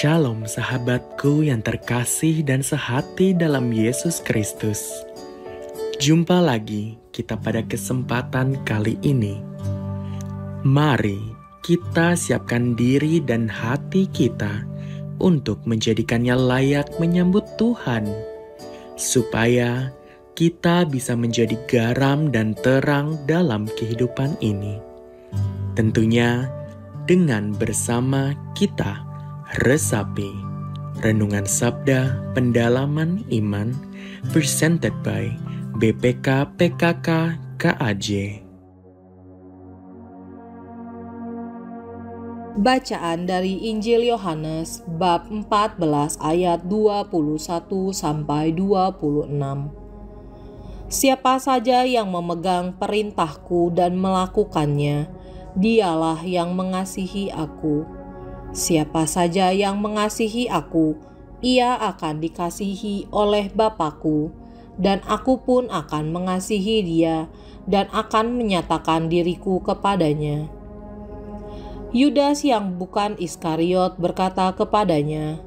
Shalom sahabatku yang terkasih dan sehati dalam Yesus Kristus. Jumpa lagi kita pada kesempatan kali ini. Mari kita siapkan diri dan hati kita untuk menjadikannya layak menyambut Tuhan, supaya kita bisa menjadi garam dan terang dalam kehidupan ini. Tentunya dengan bersama kita resapi Renungan Sabda Pendalaman Iman presented by BPK PKK KAJ. Bacaan dari Injil Yohanes bab 14 ayat 21 sampai 26. Siapa saja yang memegang perintahku dan melakukannya, dialah yang mengasihi aku. Siapa saja yang mengasihi aku, ia akan dikasihi oleh Bapa-Ku, dan aku pun akan mengasihi dia dan akan menyatakan diriku kepadanya. Yudas yang bukan Iskariot berkata kepadanya,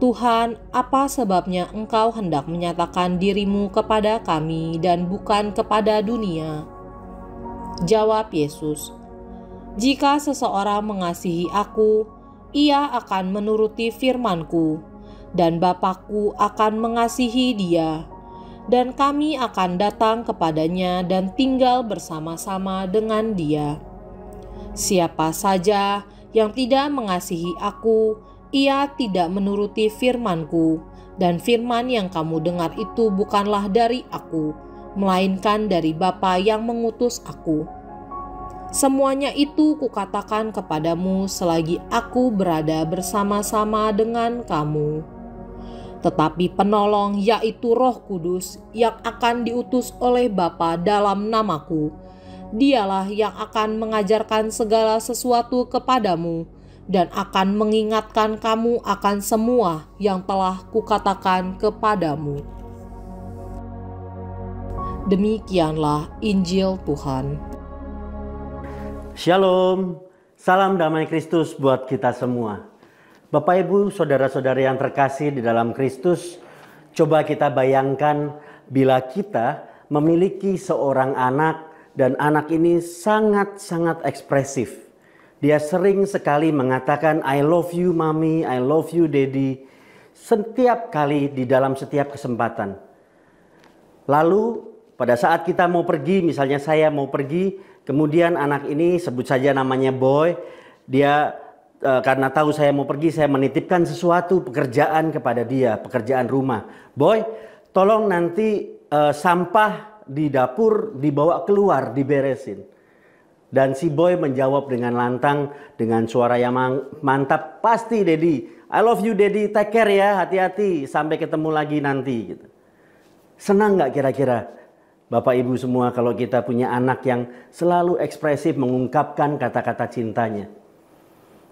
Tuhan, apa sebabnya engkau hendak menyatakan dirimu kepada kami dan bukan kepada dunia? Jawab Yesus, jika seseorang mengasihi aku, ia akan menuruti firman-Ku, dan Bapa-Ku akan mengasihi dia, dan kami akan datang kepadanya dan tinggal bersama-sama dengan dia. Siapa saja yang tidak mengasihi aku, ia tidak menuruti firman-Ku, dan firman yang kamu dengar itu bukanlah dari aku, melainkan dari Bapa yang mengutus aku. Semuanya itu kukatakan kepadamu selagi aku berada bersama-sama dengan kamu. Tetapi penolong, yaitu Roh Kudus yang akan diutus oleh Bapa dalam namaku, dialah yang akan mengajarkan segala sesuatu kepadamu dan akan mengingatkan kamu akan semua yang telah kukatakan kepadamu. Demikianlah Injil Tuhan. Shalom, salam damai Kristus buat kita semua. Bapak Ibu, saudara-saudari yang terkasih di dalam Kristus, coba kita bayangkan bila kita memiliki seorang anak dan anak ini sangat-sangat ekspresif. Dia sering sekali mengatakan I love you mommy, I love you daddy, setiap kali di dalam setiap kesempatan. Lalu pada saat kita mau pergi, misalnya saya mau pergi, kemudian anak ini sebut saja namanya Boy, dia karena tahu saya mau pergi, saya menitipkan sesuatu pekerjaan kepada dia, pekerjaan rumah. Boy, tolong nanti sampah di dapur dibawa keluar, diberesin. Dan si Boy menjawab dengan lantang, dengan suara yang mantap, pasti Daddy, I love you Daddy, take care ya, hati-hati, sampai ketemu lagi nanti. Gitu. Senang gak kira-kira? Bapak Ibu semua, kalau kita punya anak yang selalu ekspresif mengungkapkan kata-kata cintanya.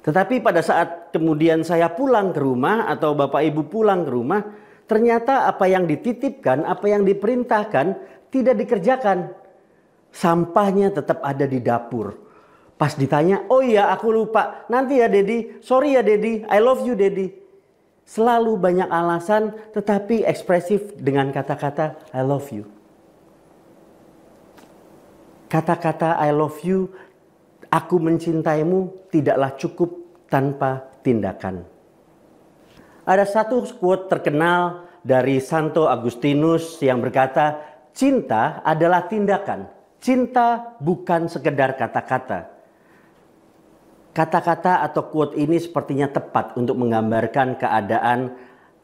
Tetapi pada saat kemudian saya pulang ke rumah atau Bapak Ibu pulang ke rumah, ternyata apa yang dititipkan, apa yang diperintahkan tidak dikerjakan. Sampahnya tetap ada di dapur. Pas ditanya, oh iya aku lupa, nanti ya Daddy, sorry ya Daddy, I love you Daddy. Selalu banyak alasan tetapi ekspresif dengan kata-kata I love you. Kata-kata I love you, aku mencintaimu tidaklah cukup tanpa tindakan. Ada satu quote terkenal dari Santo Agustinus yang berkata, cinta adalah tindakan. Cinta bukan sekedar kata-kata. Kata-kata atau quote ini sepertinya tepat untuk menggambarkan keadaan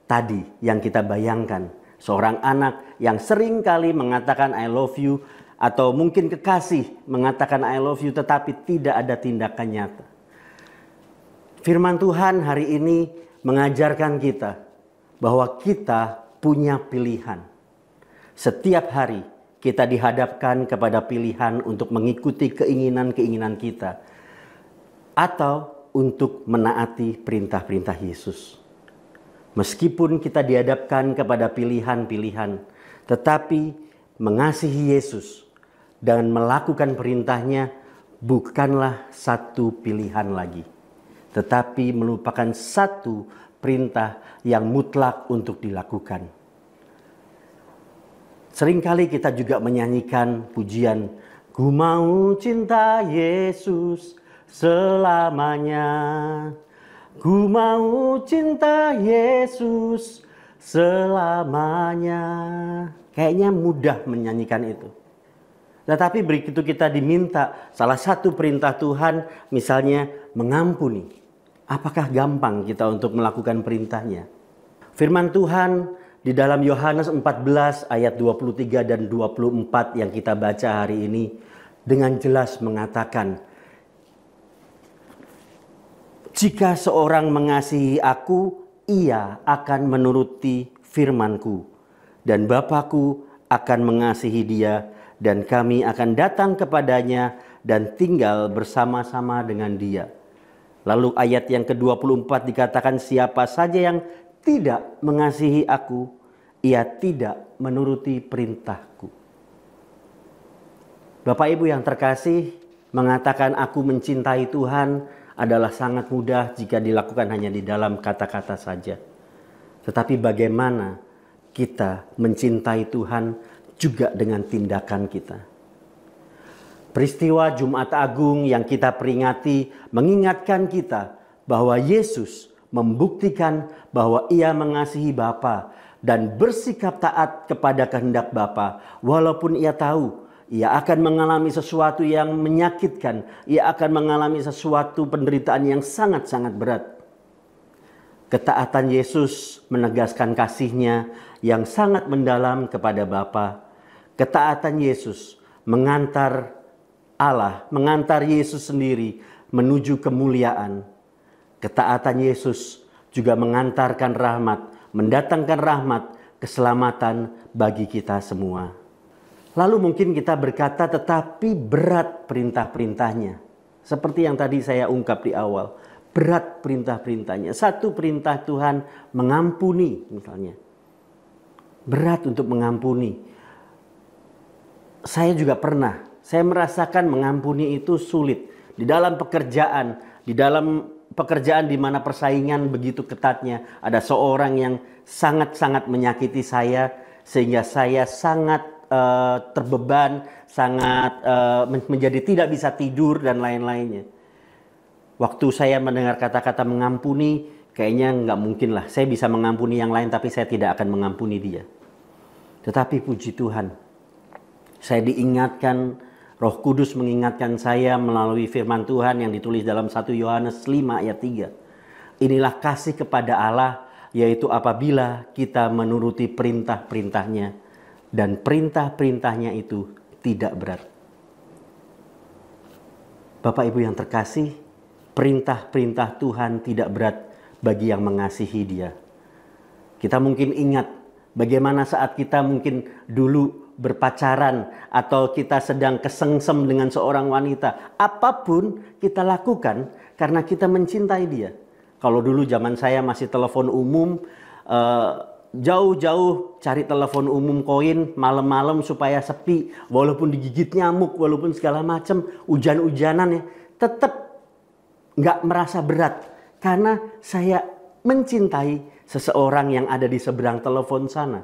tadi yang kita bayangkan. Seorang anak yang sering kali mengatakan I love you, atau mungkin kekasih mengatakan I love you tetapi tidak ada tindakan nyata. Firman Tuhan hari ini mengajarkan kita bahwa kita punya pilihan. Setiap hari kita dihadapkan kepada pilihan untuk mengikuti keinginan-keinginan kita atau untuk menaati perintah-perintah Yesus. Meskipun kita dihadapkan kepada pilihan-pilihan, tetapi mengasihi Yesus dan melakukan perintahnya bukanlah satu pilihan lagi, tetapi merupakan satu perintah yang mutlak untuk dilakukan. Seringkali kita juga menyanyikan pujian, "Ku mau cinta Yesus selamanya. Ku mau cinta Yesus selamanya." Kayaknya mudah menyanyikan itu. Tetapi begitu kita diminta salah satu perintah Tuhan, misalnya mengampuni. Apakah gampang kita untuk melakukan perintahnya? Firman Tuhan di dalam Yohanes 14 ayat 23 dan 24 yang kita baca hari ini dengan jelas mengatakan, "Jika seorang mengasihi aku, ia akan menuruti firman-Ku, dan Bapa-Ku akan mengasihi dia, dan kami akan datang kepadanya dan tinggal bersama-sama dengan dia." Lalu ayat yang ke-24 dikatakan, "Siapa saja yang tidak mengasihi aku, ia tidak menuruti perintahku." Bapak Ibu yang terkasih, mengatakan aku mencintai Tuhan adalah sangat mudah jika dilakukan hanya di dalam kata-kata saja. Tetapi bagaimana kita mencintai Tuhan juga dengan tindakan kita. Peristiwa Jumat Agung yang kita peringati mengingatkan kita bahwa Yesus membuktikan bahwa ia mengasihi Bapa dan bersikap taat kepada kehendak Bapa, walaupun ia tahu ia akan mengalami sesuatu yang menyakitkan, ia akan mengalami sesuatu penderitaan yang sangat-sangat berat. Ketaatan Yesus menegaskan kasihnya yang sangat mendalam kepada Bapa. Ketaatan Yesus mengantar Allah, mengantar Yesus sendiri menuju kemuliaan. Ketaatan Yesus juga mengantarkan rahmat, mendatangkan rahmat, keselamatan bagi kita semua. Lalu mungkin kita berkata, tetapi berat perintah-perintahnya. Seperti yang tadi saya ungkap di awal, berat perintah-perintahnya. Satu perintah Tuhan mengampuni misalnya. Berat untuk mengampuni. Saya juga pernah, saya merasakan mengampuni itu sulit. Di dalam pekerjaan, di mana persaingan begitu ketatnya, ada seorang yang sangat-sangat menyakiti saya, sehingga saya sangat terbeban, sangat menjadi tidak bisa tidur dan lain-lainnya. Waktu saya mendengar kata-kata mengampuni, kayaknya nggak mungkin lah. Saya bisa mengampuni yang lain, tapi saya tidak akan mengampuni dia. Tetapi puji Tuhan, saya diingatkan, Roh Kudus mengingatkan saya melalui firman Tuhan yang ditulis dalam 1 Yohanes 5 ayat 3. Inilah kasih kepada Allah, yaitu apabila kita menuruti perintah-perintahnya. Dan perintah-perintahnya itu tidak berat. Bapak Ibu yang terkasih, perintah-perintah Tuhan tidak berat bagi yang mengasihi Dia. Kita mungkin ingat bagaimana saat kita mungkin dulu berpacaran atau kita sedang kesengsem dengan seorang wanita. Apapun kita lakukan karena kita mencintai dia. Kalau dulu zaman saya masih telepon umum, jauh-jauh cari telepon umum koin malam-malam supaya sepi, walaupun digigit nyamuk, walaupun segala macam, hujan-hujanan ya, tetap nggak merasa berat karena saya mencintai seseorang yang ada di seberang telepon sana.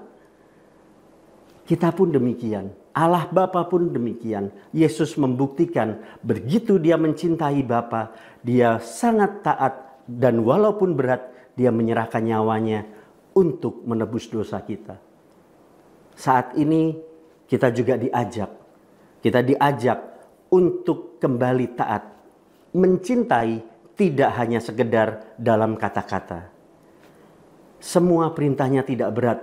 Kita pun demikian, Allah Bapa pun demikian. Yesus membuktikan begitu dia mencintai Bapa, dia sangat taat dan walaupun berat dia menyerahkan nyawanya untuk menebus dosa kita. Saat ini kita juga diajak untuk kembali taat, mencintai tidak hanya sekedar dalam kata-kata. Semua perintahnya tidak berat,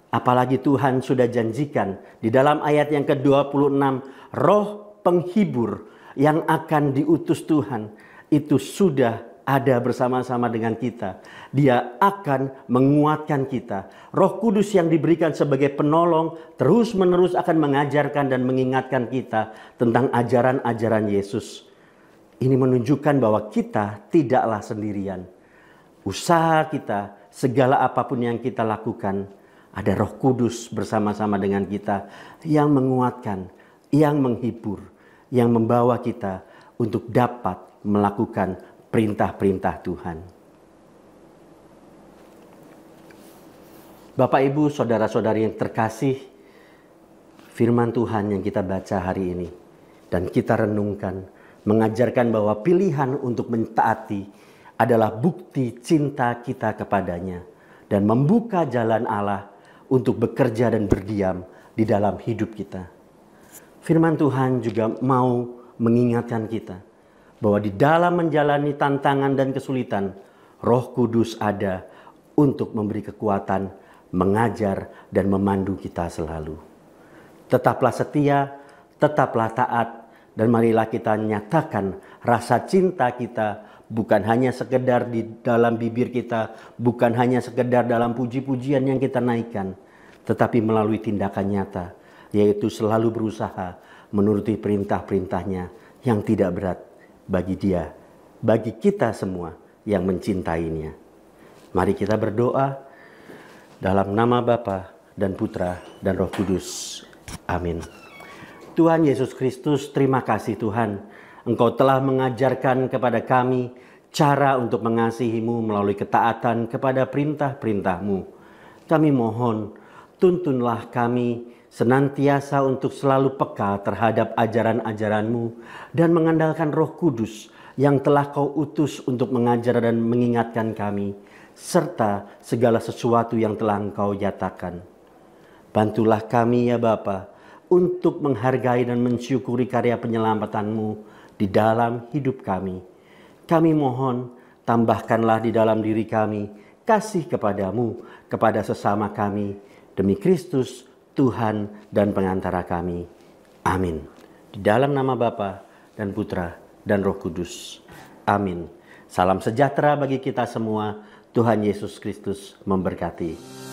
apalagi Tuhan sudah janjikan di dalam ayat yang ke-26, Roh penghibur yang akan diutus Tuhan itu sudah ada bersama-sama dengan kita. Dia akan menguatkan kita. Roh Kudus yang diberikan sebagai penolong terus-menerus akan mengajarkan dan mengingatkan kita tentang ajaran-ajaran Yesus. Ini menunjukkan bahwa kita tidaklah sendirian. Usaha kita, segala apapun yang kita lakukan, ada Roh Kudus bersama-sama dengan kita yang menguatkan, yang menghibur, yang membawa kita untuk dapat melakukan perintah-perintah Tuhan. Bapak, Ibu, saudara-saudari yang terkasih, firman Tuhan yang kita baca hari ini dan kita renungkan mengajarkan bahwa pilihan untuk mentaati adalah bukti cinta kita kepadanya dan membuka jalan Allah untuk bekerja dan berdiam di dalam hidup kita. Firman Tuhan juga mau mengingatkan kita bahwa di dalam menjalani tantangan dan kesulitan, Roh Kudus ada untuk memberi kekuatan, mengajar dan memandu kita selalu. Tetaplah setia, tetaplah taat, dan marilah kita nyatakan rasa cinta kita bukan hanya sekedar di dalam bibir kita, bukan hanya sekedar dalam puji-pujian yang kita naikkan, tetapi melalui tindakan nyata, yaitu selalu berusaha menuruti perintah-perintahnya yang tidak berat bagi Dia, bagi kita semua yang mencintainya. Mari kita berdoa dalam nama Bapa dan Putra dan Roh Kudus. Amin. Tuhan Yesus Kristus, terima kasih Tuhan. Engkau telah mengajarkan kepada kami cara untuk mengasihi-Mu melalui ketaatan kepada perintah-perintah-Mu. Kami mohon, tuntunlah kami senantiasa untuk selalu peka terhadap ajaran-ajaran-Mu dan mengandalkan Roh Kudus yang telah Kau utus untuk mengajar dan mengingatkan kami, serta segala sesuatu yang telah Engkau nyatakan. Bantulah kami ya Bapa untuk menghargai dan mensyukuri karya penyelamatan-Mu di dalam hidup kami. Kami mohon, tambahkanlah di dalam diri kami kasih kepadamu, kepada sesama kami, demi Kristus, Tuhan dan pengantara kami. Amin. Di dalam nama Bapa dan Putra dan Roh Kudus. Amin. Salam sejahtera bagi kita semua. Tuhan Yesus Kristus memberkati.